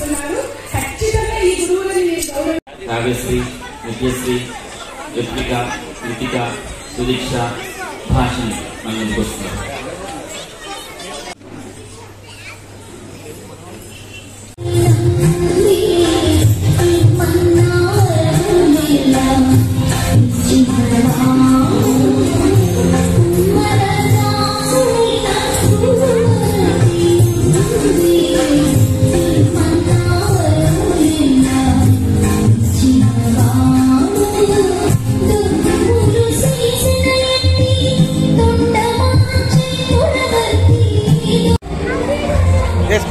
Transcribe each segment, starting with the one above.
చేస్తున్నారు. ఖచ్చితంగా ఈ గురువులని మీరు గౌరవం. కావ్యశ్రీ, నిత్యశ్రీ, రిత్విక, కృతిక, సుదీక్ష, భాషని మన ముందుకు వస్తున్నారు.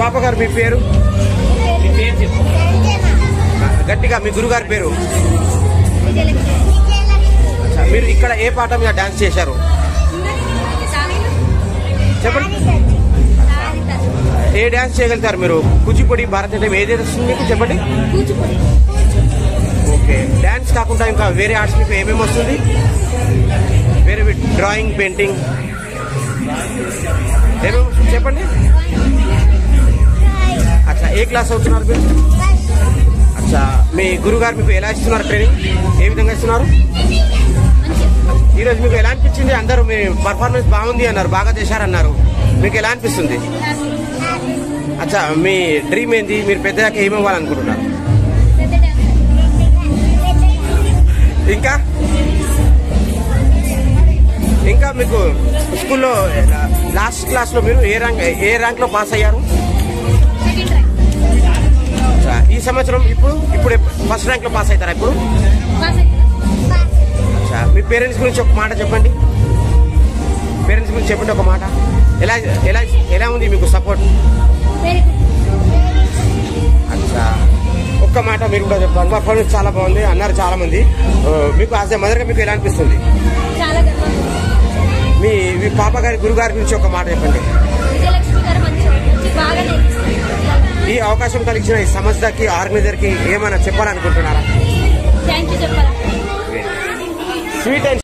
పాప గారు మీ పేరు గట్టిగా, మీ గురుగారి పేరు? మీరు ఇక్కడ ఏ పాట మీద డాన్స్ చేశారు చెప్పండి? ఏ డాన్స్ చేయగలుగుతారు మీరు? కూచిపూడి, భరతనాట్యం ఏది వస్తుంది మీకు చెప్పండి? ఓకే. డాన్స్ కాకుండా ఇంకా వేరే ఆర్ట్స్ మీకు ఏమేమి వస్తుంది? వేరే డ్రాయింగ్, పెయింటింగ్ ఏమేమి వస్తుంది చెప్పండి? అచ్చా, ఏ క్లాస్ అవుతున్నారు మీరు? అచ్చా, మీ గురుగారు మీకు ఎలా ఇస్తున్నారు ట్రైనింగ్? ఏ విధంగా ఇస్తున్నారు? ఈరోజు మీకు ఎలా అనిపించింది? అందరూ మీ పర్ఫార్మెన్స్ బాగుంది అన్నారు, బాగా చేశారన్నారు. మీకు ఎలా అనిపిస్తుంది? అచ్చా, మీ డ్రీమ్ ఏంది? మీరు పెద్దదాకా ఏమి ఇవ్వాలనుకుంటున్నారు? ఇంకా ఇంకా మీకు స్కూల్లో లాస్ట్ క్లాస్లో మీరు ఏ ర్యాంక్లో పాస్ అయ్యారు? ఈ సంవత్సరం ఇప్పుడు ఫస్ట్ ర్యాంక్ లో పాస్ అవుతారా ఇప్పుడు? మీ పేరెంట్స్ గురించి ఒక మాట చెప్పండి. పేరెంట్స్ గురించి చెప్పండి ఒక మాట. ఎలా ఉంది మీకు సపోర్ట్? అచ్చా, ఒక్క మాట మీరు కూడా చెప్పండి. పర్ఫార్మెన్స్ చాలా బాగుంది అన్నారు చాలా మంది. మీకు యాజ్ ఎ మదర్ గా మీకు ఎలా అనిపిస్తుంది? మీ పాప గారి గురుగారి గురించి ఒక మాట చెప్పండి. ఈ అవకాశం కలిగించిన ఈ సంస్థకి, ఆర్గనైజర్ కి ఏమైనా చెప్పాలనుకుంటున్నారా? థాంక్యూ చెప్పాలి. Sweet and